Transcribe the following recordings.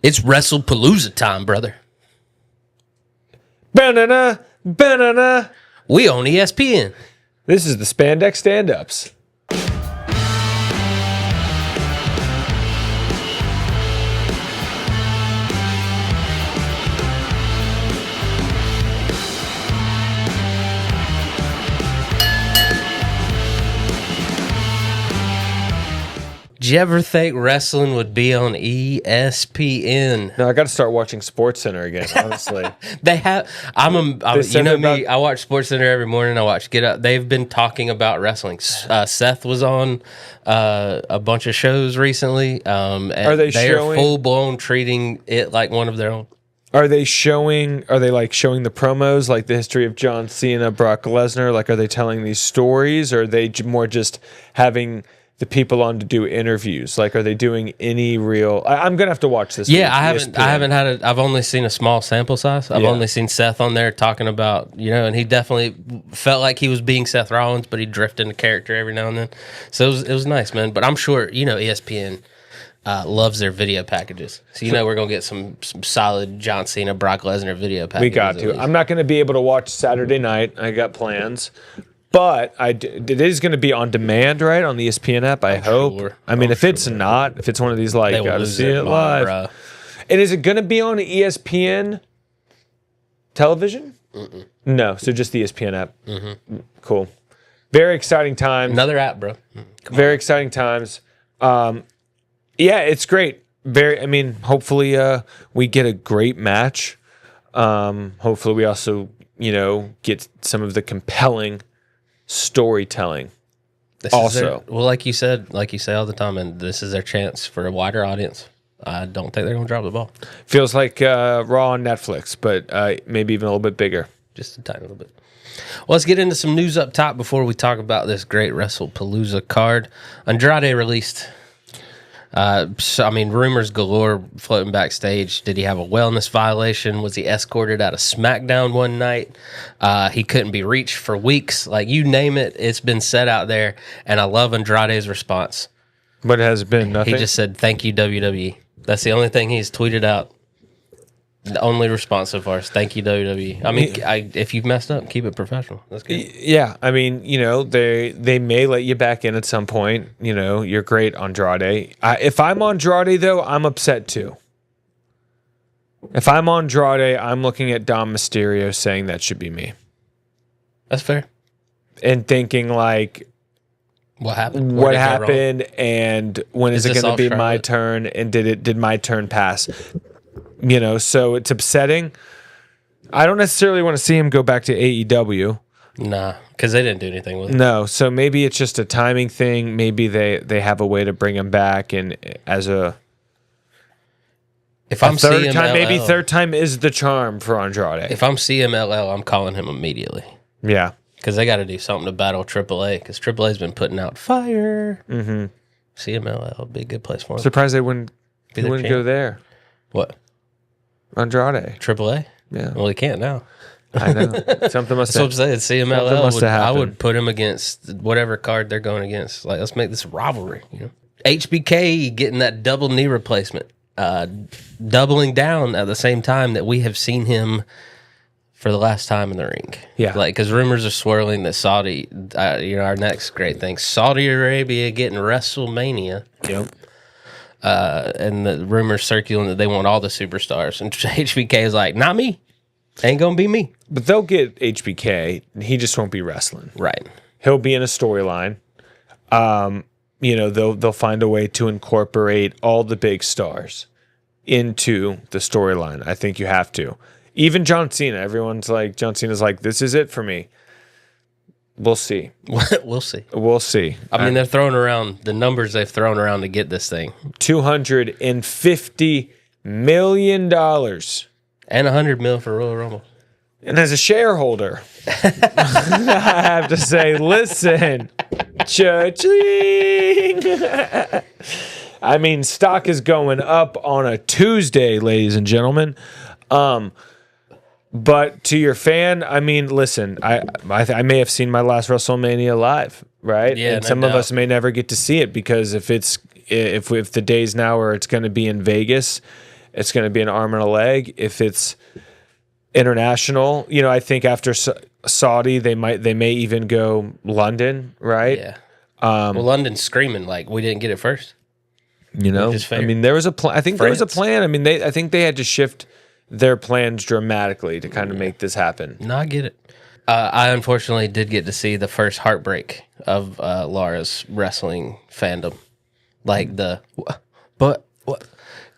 It's Wrestlepalooza time, brother. Banana, banana. We on ESPN. This is the Spandex Standups. Did you ever think wrestling would be on ESPN? No, I got to start watching SportsCenter again. Honestly, They have. You know me. I watch SportsCenter every morning. I watch Get Up. They've been talking about wrestling. Seth was on a bunch of shows recently. Are they are full blown treating it like one of their own? Are they showing the promos, like the history of John Cena, Brock Lesnar? Like, are they telling these stories, or are they more just having the people on to do interviews? Like, are they doing any real? I'm gonna have to watch this. Yeah, I've only seen a small sample size. I've Yeah. only seen Seth on there talking about, and he definitely felt like he was being Seth Rollins, but he drifted into character every now and then. So it was nice, man. But I'm sure ESPN loves their video packages. So we're gonna get some solid John Cena, Brock Lesnar video packages. We got to. I'm not gonna be able to watch Saturday night. I got plans. But it is going to be on demand, right, on the ESPN app, I hope. Sure. I mean, if it's not, if it's one of these, like, gotta see it live. Bro. And is it going to be on ESPN television? Mm-mm. No, so just the ESPN app. Mm-hmm. Cool. Very exciting times. Another app, bro. Very exciting times. Yeah, it's great. Hopefully we get a great match. Hopefully we also, get some of the compelling storytelling. Like you say all the time, and this is their chance for a wider audience. I don't think they're going to drop the ball. Feels like Raw on Netflix, but maybe even a little bit bigger. Just a tiny little bit. Well, let's get into some news up top before we talk about this great Wrestlepalooza card. Andrade released. Rumors galore floating backstage. Did he have a wellness violation? Was he escorted out of SmackDown one night? He couldn't be reached for weeks. Like, you name it, it's been said out there. And I love Andrade's response. But it has been nothing. He just said, "Thank you, WWE." That's the only thing he's tweeted out. The only response so far is "Thank you, WWE." I mean, if you've messed up, keep it professional. That's good. Yeah, they may let you back in at some point. You're great, Andrade. If I'm Andrade, though, I'm upset too. If I'm Andrade, I'm looking at Dom Mysterio saying that should be me. That's fair. And thinking, like, what happened? What happened? And when is it going to be my turn? And did my turn pass? So it's upsetting. I don't necessarily want to see him go back to AEW. Nah, because they didn't do anything with it. No, so maybe it's just a timing thing. Maybe they have a way to bring him back, and as a third time, maybe third time is the charm for Andrade. If I'm CMLL, I'm calling him immediately. Yeah, because they got to do something to battle AAA. Because AAA's been putting out fire. Mm-hmm. CMLL would be a good place for him. Surprised they wouldn't go there. What? Andrade. AAA? Yeah. Well, he can't now. I know. Something must have. That's what I'm saying. CMLL, I would put him against whatever card they're going against. Like, let's make this a rivalry. HBK getting that double knee replacement, doubling down at the same time that we have seen him for the last time in the ring. Yeah. Because rumors are swirling that Saudi, our next great thing, Saudi Arabia getting WrestleMania. Yep. And the rumors circulating that they want all the superstars. And HBK is like, not me. Ain't going to be me. But they'll get HBK. He just won't be wrestling. Right. He'll be in a storyline. They'll find a way to incorporate all the big stars into the storyline. I think you have to. Even John Cena. Everyone's like, John Cena's like, this is it for me. We'll see. We'll see. We'll see. I mean, they're throwing around the numbers they've thrown around to get this thing. $250 million. And $100 million for Royal Rumble. And as a shareholder, I have to say, listen, cha-ching. I mean, stock is going up on a Tuesday, ladies and gentlemen. But to your fan, I mean, listen, I may have seen my last WrestleMania live, right? Yeah, and some of us may never get to see it because if the days now where it's going to be in Vegas it's going to be an arm and a leg. If it's international, I think after Saudi, they may even go London, right? Yeah. Well, London's screaming like we didn't get it first. I mean, there was a plan. I think there was a plan. I mean, I think they had to shift their plans dramatically to kind of make this happen. No, I get it. I unfortunately did get to see the first heartbreak of Laura's wrestling fandom. Like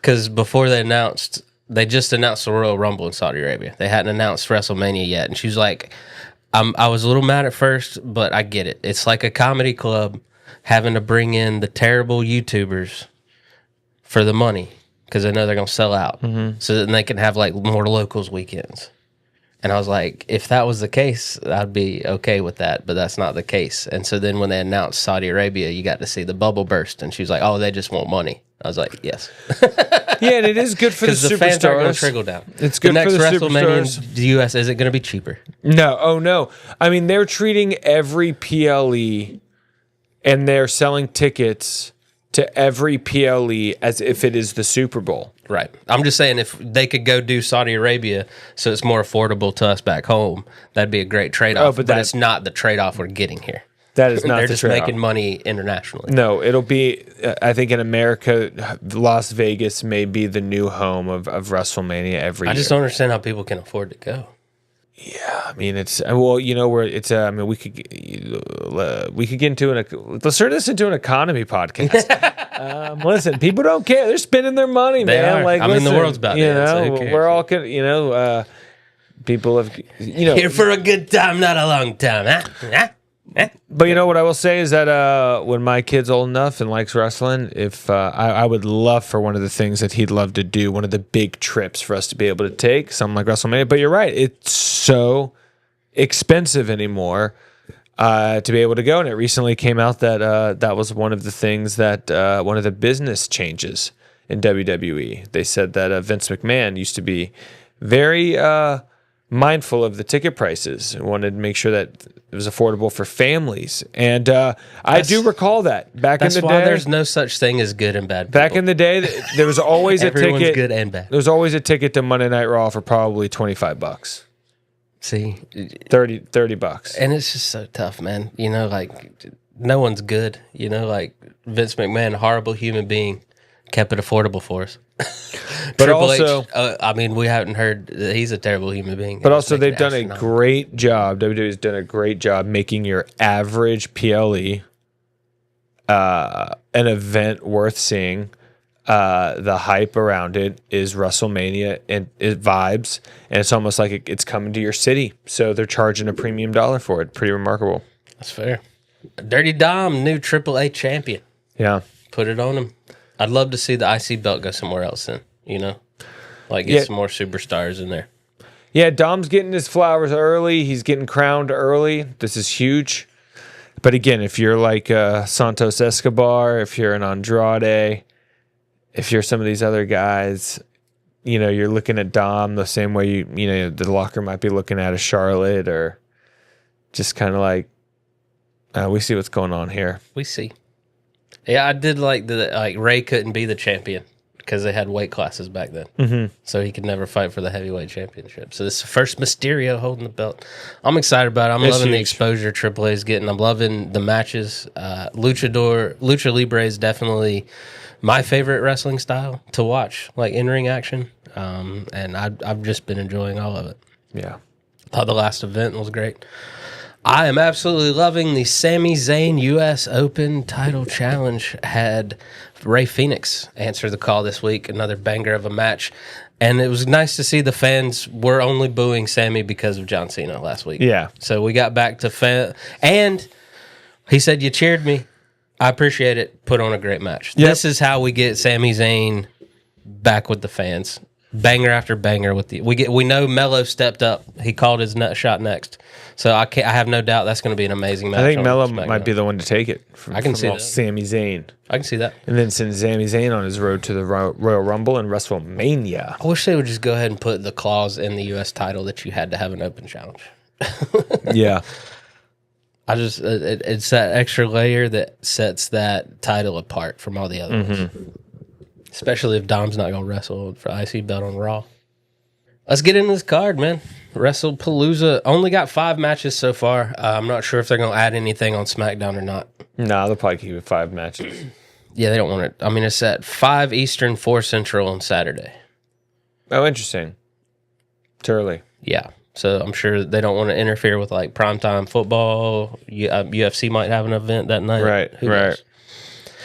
because before they just announced the Royal Rumble in Saudi Arabia. They hadn't announced WrestleMania yet. And she was like, I was a little mad at first, but I get it. It's like a comedy club having to bring in the terrible YouTubers for the money because they know they're going to sell out. Mm-hmm. So then they can have like more locals weekends. And I was like, if that was the case, I'd be okay with that, but that's not the case. And so then when they announced Saudi Arabia, you got to see the bubble burst, and she was like, "Oh, they just want money." I was like, "Yes." Yeah, and it is good for the superstars. Because the fans are going to trickle down. It's good for the WrestleMania superstars. in the U.S., is it going to be cheaper? No. Oh, no. I mean, they're treating every PLE, and they're selling tickets to every PLE as if it is the Super Bowl. Right. I'm just saying if they could go do Saudi Arabia so it's more affordable to us back home, that'd be a great trade-off. But it's not the trade-off we're getting here. That is not They're the just trade-off. making money internationally. No, it'll be, I think in America, Las Vegas may be the new home of WrestleMania every year. I just don't understand how people can afford to go. Yeah, I mean it's where it's. I mean we could get into let's turn this into an economy podcast. Listen, people don't care. They're spending their money, man. Are. Like I mean, the world's about that. So we're all people have here for a good time, not a long time, huh? But what I will say is that when my kid's old enough and likes wrestling, if I would love for one of the things that he'd love to do, one of the big trips for us to be able to take, something like WrestleMania. But you're right, it's so expensive anymore to be able to go. And it recently came out that that was one of the things that one of the business changes in WWE. They said that Vince McMahon used to be very mindful of the ticket prices and wanted to make sure that it was affordable for families. And I do recall that back in the day. That's why there's no such thing as good and bad people. Back in the day, there was always a ticket. Everyone's good and bad. There was always a ticket to Monday Night Raw for probably $25. See? $30. And it's just so tough, man. Like, no one's good. Like, Vince McMahon, horrible human being, kept it affordable for us. But Triple also, H, we haven't heard that he's a terrible human being. But also, they've done a great job. WWE's done a great job making your average PLE an event worth seeing. The hype around it is WrestleMania and it vibes, and it's almost like it's coming to your city. So they're charging a premium dollar for it. Pretty remarkable. That's fair. Dirty Dom, new Triple A champion. Yeah, put it on him. I'd love to see the IC belt go somewhere else then, like get some more superstars in there. Yeah, Dom's getting his flowers early. He's getting crowned early. This is huge. But again, if you're like Santos Escobar, if you're an Andrade, if you're some of these other guys, you're looking at Dom the same way the locker might be looking at a Charlotte, or just kind of like, we see what's going on here. We see. Yeah, I did like Ray couldn't be the champion because they had weight classes back then. Mm-hmm. So he could never fight for the heavyweight championship. So this is the first Mysterio holding the belt. I'm excited about it. I'm loving the exposure Triple A is getting. I'm loving the matches. Lucha Libre is definitely my favorite wrestling style to watch, like in-ring action. And I've just been enjoying all of it. Yeah. Thought the last event was great. I am absolutely loving the Sami Zayn U.S. Open title challenge. Had Ray Phoenix answer the call this week, another banger of a match. And it was nice to see the fans were only booing Sami because of John Cena last week. Yeah. So we got back to and he said, "You cheered me. I appreciate it. Put on a great match." Yep. This is how we get Sami Zayn back with the fans. Banger after banger with we know Melo stepped up. He called his shot next. So I have no doubt that's going to be an amazing match. I think Melo might be the one to take it. I can see that. Sami Zayn. I can see that. And then send Sami Zayn on his road to the Royal Rumble and WrestleMania. I wish they would just go ahead and put the clause in the U.S. title that you had to have an open challenge. Yeah. It's that extra layer that sets that title apart from all the other ones. Especially if Dom's not going to wrestle for IC belt on Raw. Let's get into this card, man. Wrestlepalooza only got 5 matches so far. I'm not sure if they're going to add anything on SmackDown or not. No, they'll probably keep it 5 matches. Yeah, they don't want it. I mean, it's at 5 Eastern, 4 Central on Saturday. Oh, interesting. It's early. Yeah. So I'm sure they don't want to interfere with like primetime football. UFC might have an event that night. Right, Who right. knows?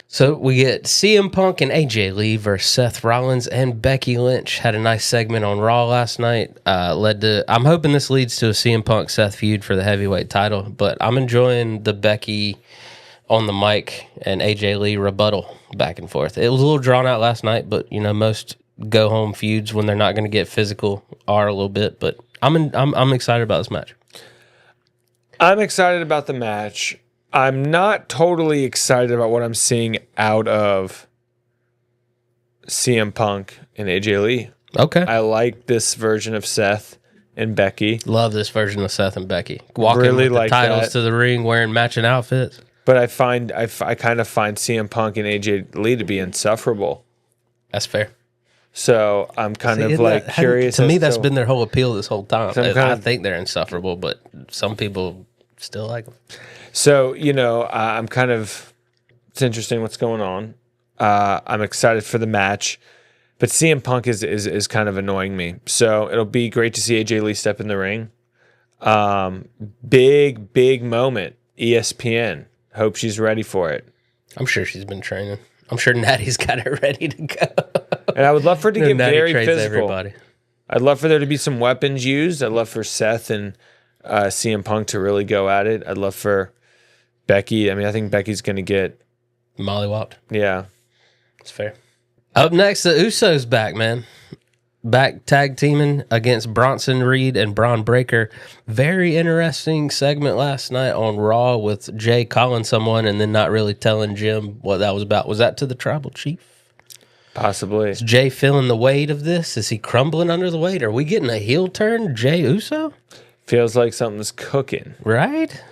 So we get CM Punk and AJ Lee versus Seth Rollins and Becky Lynch. Had a nice segment on Raw last night. I'm hoping this leads to a CM Punk Seth feud for the heavyweight title, but I'm enjoying the Becky on the mic and AJ Lee rebuttal back and forth. It was a little drawn out last night, but most go home feuds when they're not going to get physical are a little bit. But I'm excited about this match. I'm excited about the match. I'm not totally excited about what I'm seeing out of CM Punk and AJ Lee. Okay. I like this version of Seth and Becky. Love this version of Seth and Becky. Walking Really with the like titles that. to the ring, wearing matching outfits. But I kind of find CM Punk and AJ Lee to be insufferable. That's fair. So I'm kind of like curious. To me, that's been their whole appeal this whole time. So I think they're insufferable, but some people still like them. So, it's interesting what's going on. I'm excited for the match, but CM Punk is kind of annoying me. So it'll be great to see AJ Lee step in the ring. Big moment. ESPN. Hope she's ready for it. I'm sure she's been training. I'm sure Natty's got it ready to go. And I would love for it to get Natty very trains physical. everybody. I'd love for there to be some weapons used. I'd love for Seth and CM Punk to really go at it. I'd love for Becky. I think Becky's going to get Mollywopped. Yeah. It's fair. Up next, the Usos back, man. Back tag teaming against Bronson Reed and Braun Breaker. Very interesting segment last night on Raw with Jay calling someone and then not really telling Jim what that was about. Was that to the tribal chief? Possibly. Is Jay feeling the weight of this? Is he crumbling under the weight? Are we getting a heel turn, Jay Uso? Feels like something's cooking. Right?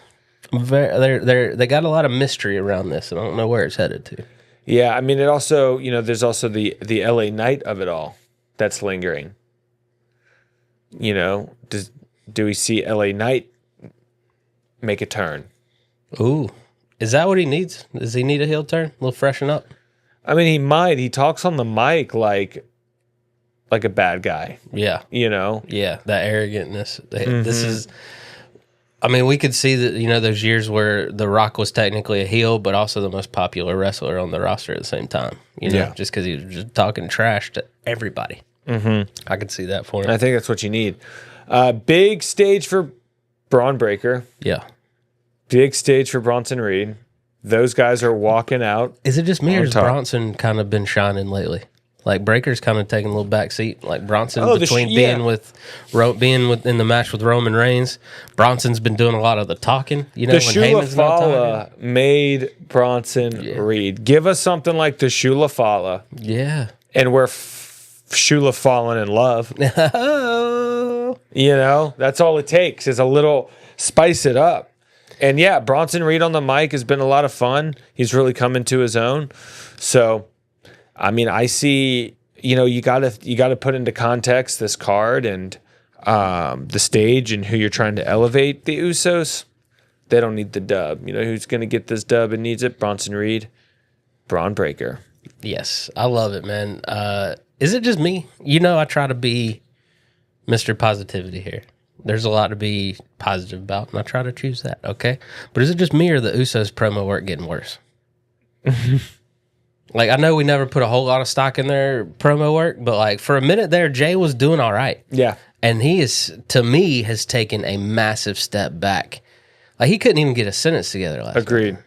They got a lot of mystery around this, and I don't know where it's headed to. Yeah, it also, there's also the LA Knight of it all that's lingering. Do we see LA Knight make a turn? Ooh. Is that what he needs? Does he need a heel turn? A little freshen up? He might. He talks on the mic like a bad guy. Yeah. Yeah, that arrogantness. This is... we could see that, those years where The Rock was technically a heel, but also the most popular wrestler on the roster at the same time. Just because he was just talking trash to everybody. Mm-hmm. I could see that for him. I think that's what you need. Big stage for Braun Breaker. Yeah. Big stage for Bronson Reed. Those guys are walking out. Is it just me or has Bronson kind of been shining lately? Like Breaker's kind of taking a little back seat. Like Bronson being in the match with Roman Reigns. Bronson's been doing a lot of the talking. The Shula Fala made Bronson Reed. Give us something like the Shula Fala. Yeah. And we're Shula falling in love. That's all it takes is a little spice it up. And yeah, Bronson Reed on the mic has been a lot of fun. He's really come into his own. So, I see, you gotta put into context this card and the stage and who you're trying to elevate. The Usos, they don't need the dub. Who's going to get this dub and needs it? Bronson Reed, Braun Breaker. Yes, I love it, man. Is it just me? I try to be Mr. Positivity here. There's a lot to be positive about, and I try to choose that, okay? But is it just me or the Usos promo work getting worse? Like, I know we never put a whole lot of stock in their promo work, but, like, for a minute there, Jay was doing all right. Yeah. And he to me, has taken a massive step back. Like, he couldn't even get a sentence together last Agreed. night.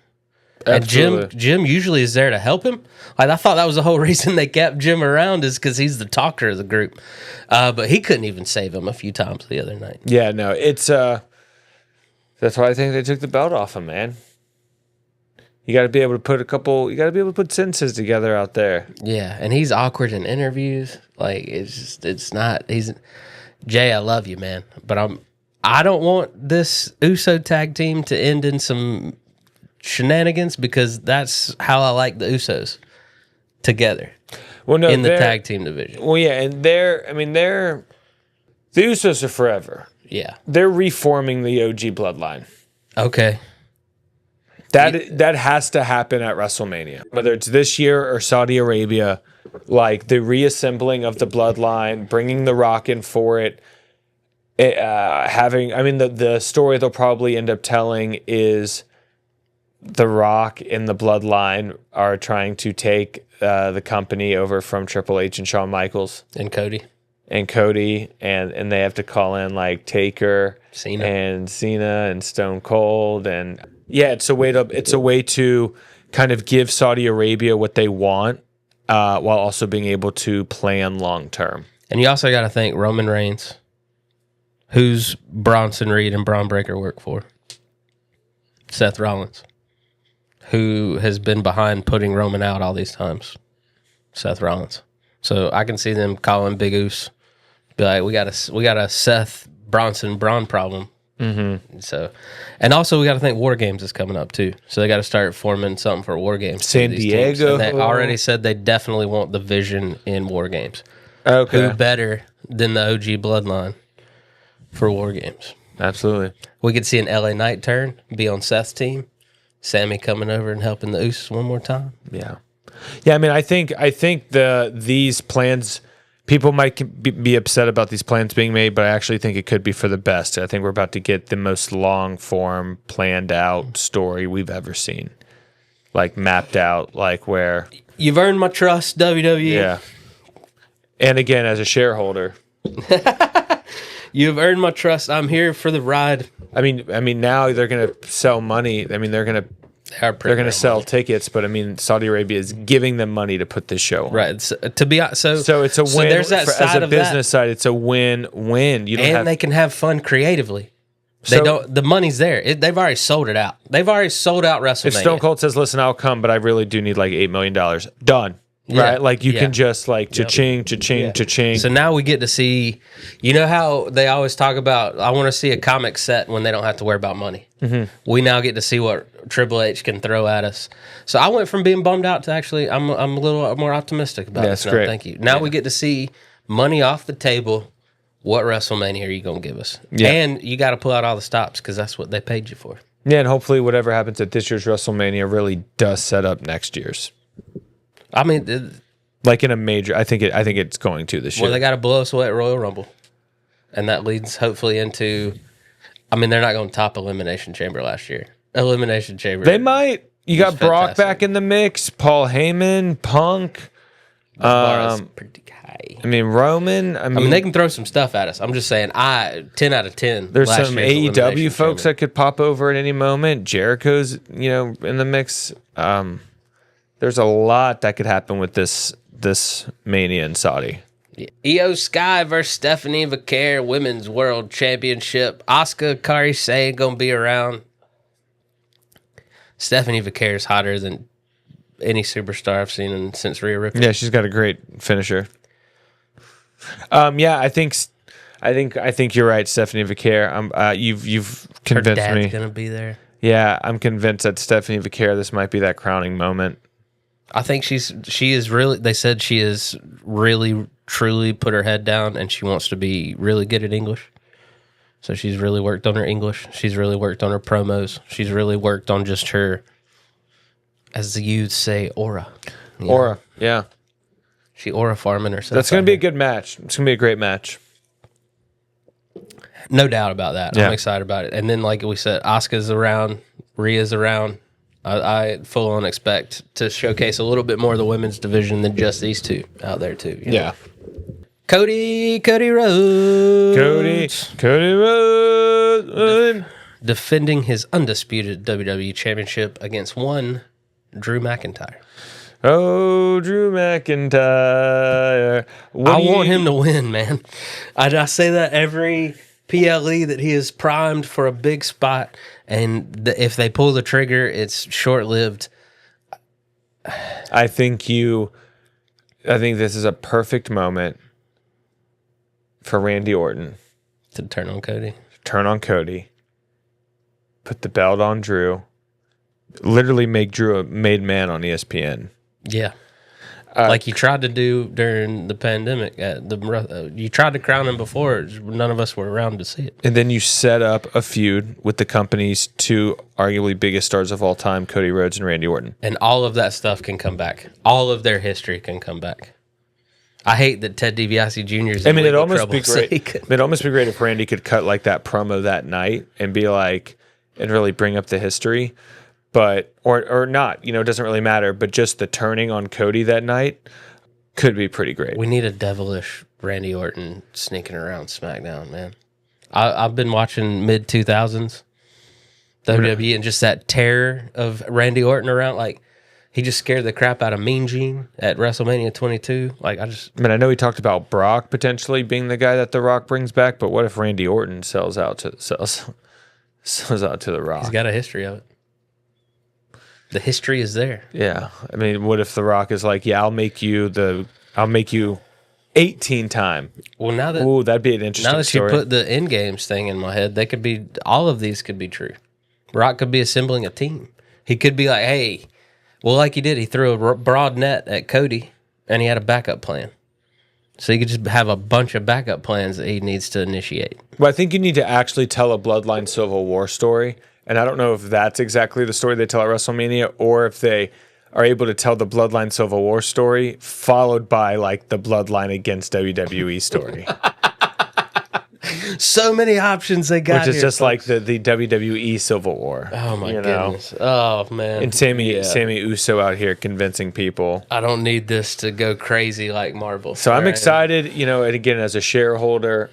And Jim usually is there to help him. Like, I thought that was the whole reason they kept Jim around is because he's the talker of the group. But he couldn't even save him a few times the other night. Yeah, no, it's that's why I think they took the belt off him, man. You got to be able to put sentences together out there. Yeah, and he's awkward in interviews. Like, Jay, I love you, man, but I don't want this Uso tag team to end in some shenanigans because that's how I like the Usos together. Well, no, in the they're- tag team division. Well, yeah, and the Usos are forever. Yeah. They're reforming the OG bloodline. Okay. That has to happen at WrestleMania, whether it's this year or Saudi Arabia. Like the reassembling of the bloodline, bringing The Rock in for it. The story they'll probably end up telling is The Rock and the bloodline are trying to take the company over from Triple H and Shawn Michaels And Cody. and Cody, and they have to call in like Taker, Cena. and Stone Cold, and yeah, it's a way to kind of give Saudi Arabia what they want, while also being able to plan long term. And you also got to think Roman Reigns, who's Bronson Reed and Braun Breaker work for. Seth Rollins, who has been behind putting Roman out all these times. Seth Rollins. So I can see them calling Big Oos, be like, we got a Seth Bronson Braun problem. Mm-hmm. So, and also we got to think War Games is coming up too. So they got to start forming something for War Games. San Diego. And they already said they definitely want the Vision in War Games. Okay, Who better than the OG Bloodline for War Games? absolutely. We could see an LA Knight turn, be on Seth's team. Sammy coming over and helping the Usos one more time. Yeah. I mean, I think these plans, people might be upset about these plans being made, but I actually think it could be for the best. I think we're about to get the most long form, planned out story we've ever seen, like mapped out, like where You've earned my trust, WWE. yeah. And again, as a shareholder, You've earned my trust. I'm here for the ride. I mean, now they're going to sell money. I mean, they're going to sell tickets, but I mean, Saudi Arabia is giving them money to put this show on. Right. So it's a win. win. There's that side as a of business side. It's a win-win. You don't and have they can have fun creatively. They So- don't. The money's there. They've already sold it out. They've already sold out WrestleMania. if Stone Cold says, "Listen, I'll come, but I really do need like $8 million." Done. Yeah. Right? Like you Yeah. can just like cha-ching, cha-ching, cha-ching. So now we get to see, you know how they always talk about, I want to see a comic set when they don't have to worry about money. Mm-hmm. We now get to see what Triple H can throw at us. So I went from being bummed out to actually, I'm a little more optimistic about That's it. great. Thank you. Now we get to see money off the table. What WrestleMania are you going to give us? Yeah. And you got to pull out all the stops because that's what they paid you for. Yeah, and hopefully whatever happens at this year's WrestleMania really does set up next year's. I mean, Like in a major, I think it's going to this year. well, they got to blow us away at Royal Rumble. And that leads hopefully into, I mean, they're not going to top Elimination Chamber last year. Elimination Chamber. They might. You got Brock fantastic. back in the mix, Paul Heyman, Punk. bar is pretty high. I mean Roman. I mean, they can throw some stuff at us. I'm just saying, 10 out of 10. there's last some year's AEW Elimination folks Chamber. that could pop over at any moment. Jericho's, in the mix. There's a lot that could happen with this Mania in Saudi. Yeah. Io Sky versus Stephanie Vaquer Women's World Championship. Asuka Kairi gonna be around. Stephanie Vaquer is hotter than any superstar I've seen since Rhea Ripley. Yeah, she's got a great finisher. I think you're right, Stephanie Vaquer. You've Her convinced dad's me. gonna be there. Yeah, I'm convinced that Stephanie Vaquer, this might be that crowning moment. I think she is really. They said she is really truly put her head down, and she wants to be really good at English. So she's really worked on her English. She's really worked on her promos. She's really worked on just her, as the youths say, aura. You know? Aura, yeah. She aura farming herself. That's going out to be a here. good match. It's going to be a great match. No doubt about that. Yeah. I'm excited about it. And then, like we said, Asuka's around, Rhea's around. I full on expect to showcase a little bit more of the women's division than just these two out there too. you know? Yeah. Cody Rhodes. Cody Rhodes. Defending his undisputed WWE Championship against one Drew McIntyre. Oh, Drew McIntyre. I want him to win, man. I say that every PLE that he is primed for a big spot, and if they pull the trigger, it's short-lived. I think this is a perfect moment for Randy Orton To turn on Cody. turn on Cody, put the belt on Drew, literally make Drew a made man on ESPN. Yeah. Like you tried to do during the pandemic. You tried to crown him before. None of us were around to see it. And then you set up a feud with the company's two arguably biggest stars of all time, Cody Rhodes and Randy Orton. And all of that stuff can come back. All of their history can come back. I hate that Ted DiBiase Jr. is in legal trouble. It'd almost be great if Randy could cut like that promo that night and be like, and really bring up the history. But or not, it doesn't really matter. But just the turning on Cody that night could be pretty great. We need a devilish Randy Orton sneaking around SmackDown, man. I've been watching mid 2000s WWE and just that terror of Randy Orton around. Like he just scared the crap out of Mean Gene at WrestleMania 22. Like I know he talked about Brock potentially being the guy that The Rock brings back, but what if Randy Orton sells out to The Rock? He's got a history of it. The history is there. Yeah. I mean, what if The Rock is like, yeah, I'll make you 18 time. Well, that'd be an interesting story. You put the end games thing in my head, all of these could be true. Rock could be assembling a team. He could be like, hey, well, like he did, he threw a broad net at Cody and he had a backup plan. So he could just have a bunch of backup plans that he needs to initiate. Well, I think you need to actually tell a Bloodline Civil War story. And I don't know if that's exactly the story they tell at WrestleMania or if they are able to tell the Bloodline Civil War story followed by like the Bloodline against WWE story. So many options they got. Which is just folks. Like the WWE Civil War. Oh my goodness. Oh man. And Sammy Uso out here convincing people. I don't need this to go crazy like Marvel. So I'm excited, and again as a shareholder,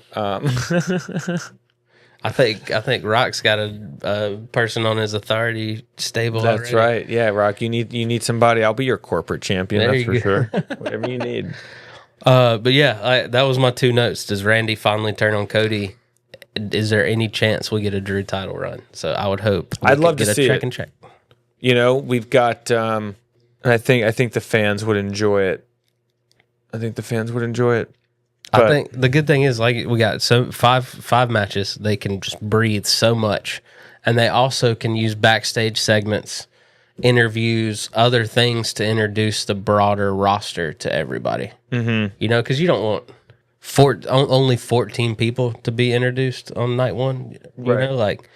I think Rock's got a person on his authority stable. That's already. Right. Yeah, Rock, you need somebody. I'll be your corporate champion. That's for sure. Whatever you need. But yeah, that was my two notes. Does Randy finally turn on Cody? Is there any chance we get a Drew title run? So I would hope. I'd love to see it. Check. We've got. I think the fans would enjoy it. But I think the good thing is, like, we got five matches. They can just breathe so much, and they also can use backstage segments, interviews, other things to introduce the broader roster to everybody. Mm-hmm. Because you don't want only 14 people to be introduced on night one. Like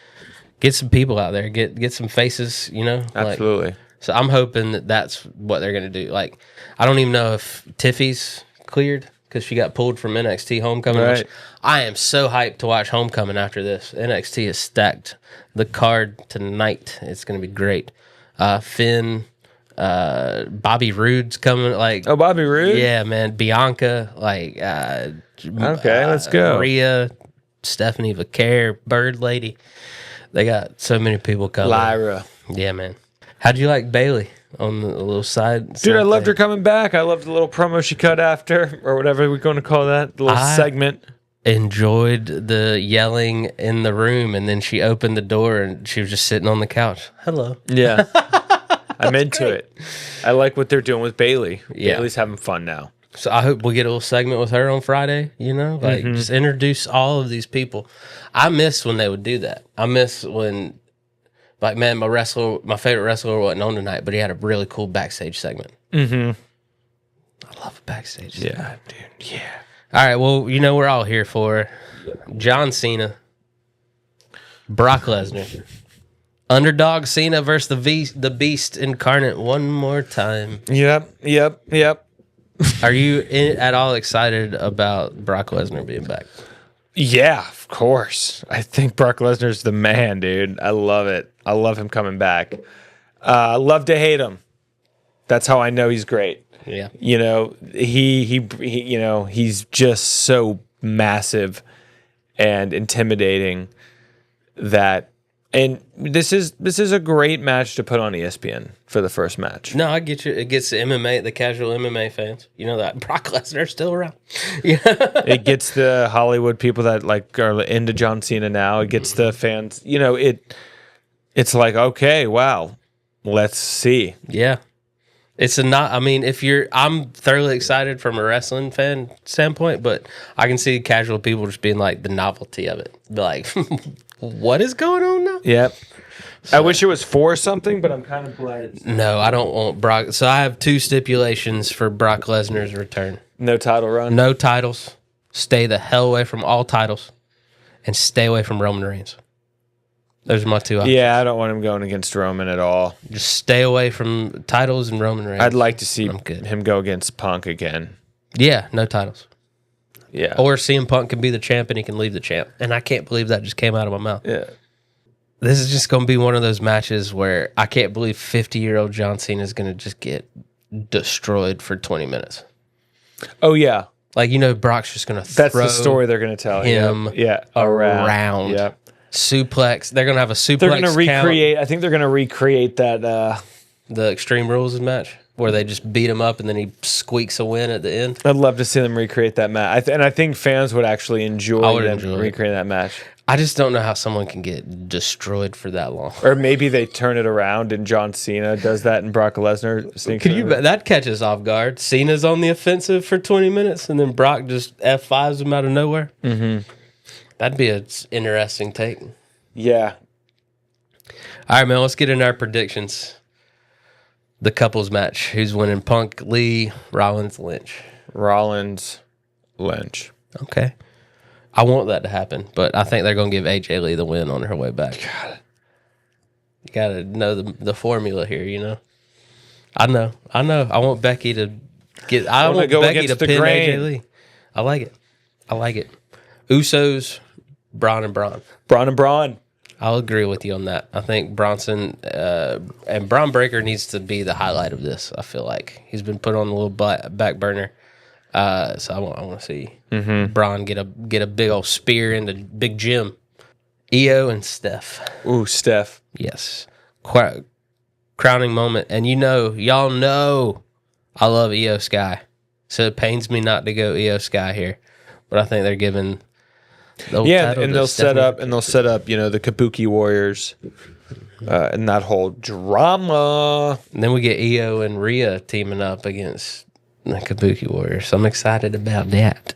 get some people out there, get some faces. Absolutely. So I'm hoping that's what they're gonna do. Like, I don't even know if Tiffy's cleared. Because she got pulled from NXT Homecoming. Right. Which I am so hyped to watch Homecoming after this. NXT is stacked. The card tonight. It's going to be great. Finn, Bobby Roode's coming. Bobby Roode? Yeah, man. Bianca. Okay, let's go. Rhea, Stephanie Vaquer, Bird Lady. They got so many people coming. Lyra. Yeah, man. How'd you like Bailey on the little side? Dude, I loved her coming back. I loved the little promo she cut after, or whatever we're going to call that, the little segment. Enjoyed the yelling in the room, and then she opened the door and she was just sitting on the couch. Hello. Yeah. I'm into it. I like what they're doing with Bailey. Yeah. Bailey's having fun now. So I hope we get a little segment with her on Friday, just introduce all of these people. I miss when they would do that. I miss when... Like, man, my favorite wrestler wasn't on tonight, but he had a really cool backstage segment. Mm-hmm. I love a backstage segment. Yeah, dude. Yeah. All right, well, we're all here for John Cena, Brock Lesnar, underdog Cena versus the Beast incarnate one more time. Yep. Are you at all excited about Brock Lesnar being back? Yeah, of course. I think Brock Lesnar's the man, dude. I love it. I love him coming back. Love to hate him. That's how I know he's great. Yeah. He's just so massive and intimidating that. And this is a great match to put on ESPN for the first match. No, I get you. It gets the casual MMA fans. You know that Brock Lesnar's still around. Yeah. It gets the Hollywood people that are into John Cena now. It gets the fans. It's like, okay, wow, let's see. Yeah. I'm thoroughly excited from a wrestling fan standpoint, but I can see casual people just being like the novelty of it. Be like, what is going on now? Yep. I wish it was for something, but I'm kind of glad it's No, I don't want Brock. So I have 2 stipulations for Brock Lesnar's return. no title run. No titles. Stay the hell away from all titles. And stay away from Roman Reigns. Those are my 2 options. Yeah, I don't want him going against Roman at all. Just stay away from titles and Roman Reigns. I'd like to see him go against Punk again. Yeah, no titles. Yeah. Or CM Punk can be the champ and he can leave the champ. And I can't believe that just came out of my mouth. Yeah. This is just going to be one of those matches where I can't believe 50-year-old John Cena is going to just get destroyed for 20 minutes. Oh, yeah. Like, Brock's just going to That's the story they're going to tell him around. Yeah. Suplex. They're going to have a suplex They're going to recreate. count. I think they're going to recreate that. The Extreme Rules match where they just beat him up and then he squeaks a win at the end. I'd love to see them recreate that match. And I think fans would actually enjoy them recreating that match. I just don't know how someone can get destroyed for that long. Or maybe they turn it around and John Cena does that and Brock Lesnar sneaks Could you bet that catches off guard? Cena's on the offensive for 20 minutes and then Brock just F5s him out of nowhere. Mm-hmm. That'd be an interesting take. Yeah. All right, man, let's get into our predictions. The couples match. Who's winning? Punk, Lee, Rollins, Lynch. Rollins, Lynch. Okay. I want that to happen, but I think they're going to give AJ Lee the win on her way back. God. You got to know the formula here, I know. I want Becky to get... I want go Becky against to the pin grain. AJ Lee. I like it. Usos, Braun and Braun. Braun and Braun. I'll agree with you on that. I think Bronson and Braun Breaker needs to be the highlight of this. I feel like he's been put on a little back burner. So I want to see Braun get a big old spear into Big Jim. Io and Steph. Ooh, Steph. Yes. Crowning moment. And y'all know I love Io Sky. So it pains me not to go Io Sky here. But I think they're giving the title and to they'll set Stephanie. up, the Kabuki Warriors and that whole drama. And then we get Io and Rhea teaming up against the Kabuki Warriors. So I'm excited about that.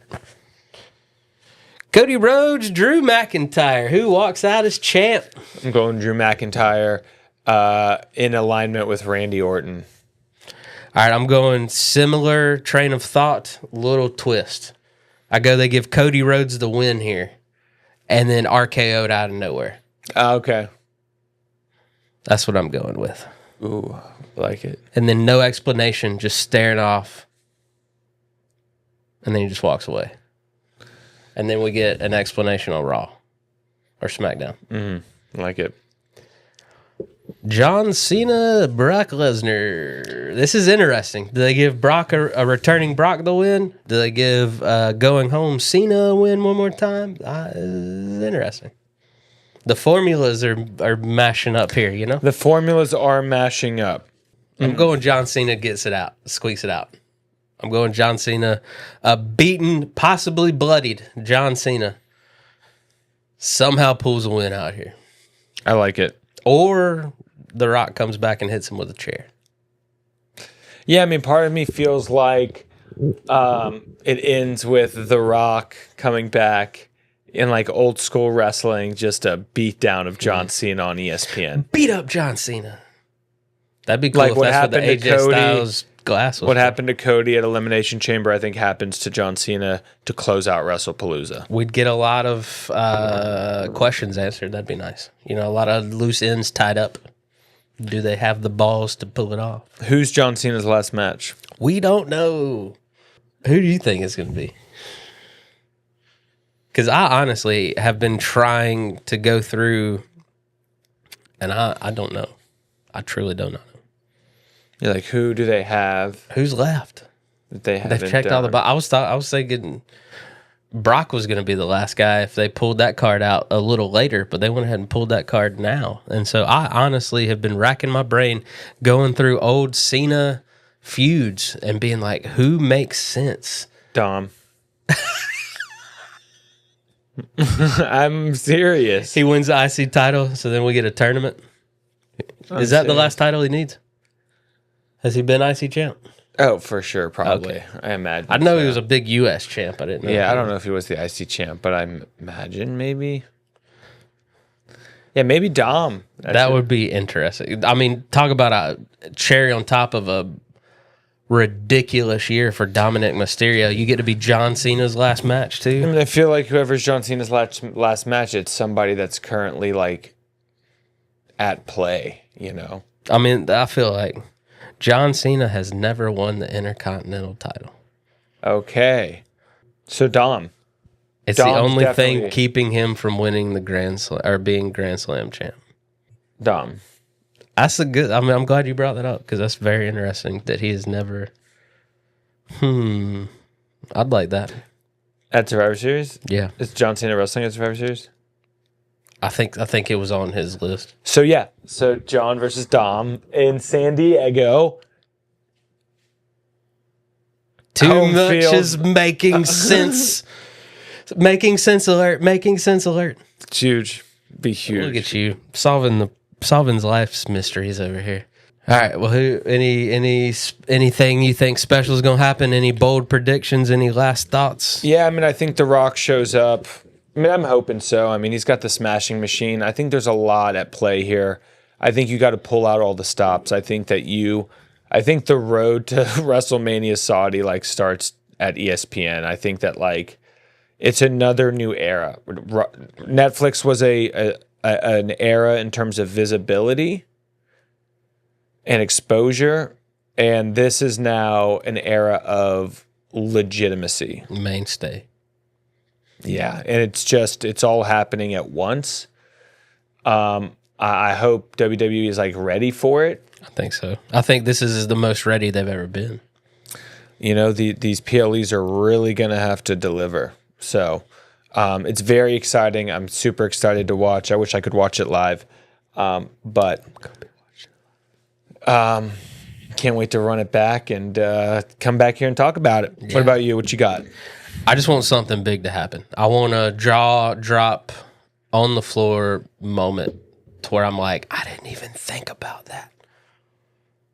Cody Rhodes, Drew McIntyre. Who walks out as champ? I'm going Drew McIntyre in alignment with Randy Orton. All right, I'm going similar train of thought, little twist. They give Cody Rhodes the win here, and then RKO'd out of nowhere. Okay. That's what I'm going with. Ooh, I like it. And then no explanation, just staring off, and then he just walks away. And then we get an explanation on Raw or SmackDown. I like it. John Cena, Brock Lesnar. This is interesting. Do they give Brock a returning Brock the win? Do they give going home Cena a win one more time? It's interesting. The formulas are mashing up here, The formulas are mashing up. I'm going John Cena gets it out, squeaks it out. I'm going John Cena, beaten, possibly bloodied John Cena somehow pulls a win out here. I like it. Or The Rock comes back and hits him with a chair. Yeah, part of me feels like it ends with The Rock coming back in like old school wrestling, just a beatdown of John Cena on ESPN. Beat up John Cena. That'd be cool Like if what that's what the happened to AJ Cody. Styles glass was. What for. happened to Cody at Elimination Chamber, I think, happens to John Cena to close out Wrestlepalooza. We'd get a lot of questions answered. That'd be nice. A lot of loose ends tied up. Do they have the balls to pull it off? Who's John Cena's last match? We don't know. Who do you think it's going to be? Because I honestly have been trying to go through, and I don't know. I truly don't know. You're like, who do they have Who's left? that they haven't They've checked all the. I was thinking Brock was going to be the last guy if they pulled that card out a little later, but they went ahead and pulled that card now. And so I honestly have been racking my brain going through old Cena feuds and being like, who makes sense? Dom. I'm serious. He wins the IC title, so then we get a tournament. Is that the last title he needs? Has he been IC champ? Oh, for sure, probably. Okay. I imagine. I know he was a big US champ. I didn't know. Yeah, I don't know if he was the IC champ, but I imagine maybe. Yeah, maybe Dom. That would be interesting. I mean, talk about a cherry on top of a ridiculous year for Dominic Mysterio. You get to be John Cena's last match I too. mean, I feel like whoever's John Cena's last match, it's somebody that's currently like at play, you know? I mean, I feel like John Cena has never won the Intercontinental title. Okay. So Dom. It's Dom's the only thing definitely- keeping him from winning the Grand Slam or being Grand Slam champ. Dom. That's a good. I mean, I'm glad you brought that up because that's very interesting that he has never. I'd like that. At Survivor Series? Yeah, Is John Cena wrestling at Survivor Series? I think it was on his list. So yeah. So John versus Dom in San Diego. Too Home much field. is making sense. Making sense alert. Making sense alert. It's huge. Be huge. Look at you solving life's mysteries over here. All right. Well, anything you think special is gonna happen? Any bold predictions? Any last thoughts? Yeah, I mean, I think The Rock shows up. I mean, I'm hoping so. I mean, he's got the smashing machine. I think there's a lot at play here. I think you got to pull out all the stops. I think the road to WrestleMania Saudi like starts at ESPN. I think that like it's another new era. Netflix was an era in terms of visibility and exposure, and this is now an era of legitimacy. Mainstay. Yeah, and it's all happening at once. I hope WWE is like ready for it. I think so. I think this is the most ready they've ever been. You know, these PLEs are really going to have to deliver. So it's very exciting. I'm super excited to watch. I wish I could watch it live. But can't wait to run it back and come back here and talk about it. Yeah. What about you? What you got? I just want something big to happen. I want a drop on the floor moment to where I'm like, I didn't even think about that.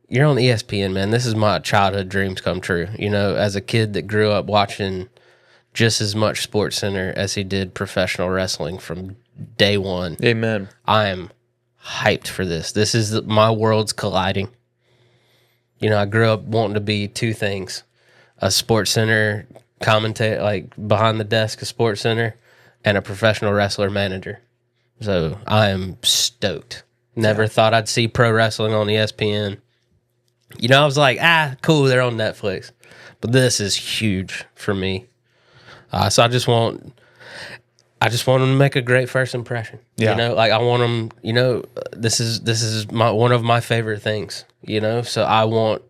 You're on ESPN, man. This is my childhood dreams come true. You know, as a kid that grew up watching just as much Sports Center as he did professional wrestling from day one. Amen. I am hyped for this. This is my worlds colliding. You know, I grew up wanting to be two things: a Sports Center commentator, like behind the desk of Sports Center, and a professional wrestler manager. So I am stoked. Never thought I'd see pro wrestling on ESPN. You know, I was like, cool, they're on Netflix. But this is huge for me. So I just want them to make a great first impression. Yeah. You know, like I want them, you know, this is one of my favorite things, you know? So I want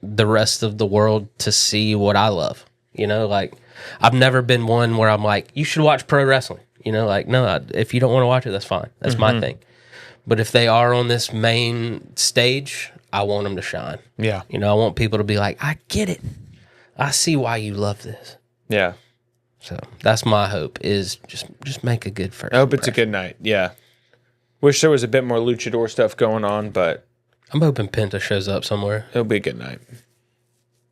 the rest of the world to see what I love. You know, like I've never been one where I'm like, you should watch pro wrestling. You know, like, no, if you don't want to watch it, that's fine. That's my thing. But if they are on this main stage, I want them to shine. Yeah. You know, I want people to be like, I get it. I see why you love this. Yeah. So that's my hope is just make a good first. I hope it's a good night. Yeah. Wish there was a bit more luchador stuff going on, but I'm hoping Penta shows up somewhere. it'll be a good night.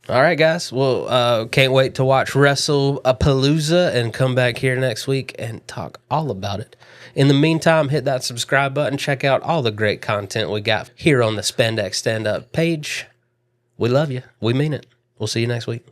All right, guys. Well, can't wait to watch Wrestlepalooza and come back here next week and talk all about it. In the meantime, hit that subscribe button. Check out all the great content we got here on the Spandex Stand Up page. We love you. We mean it. We'll see you next week.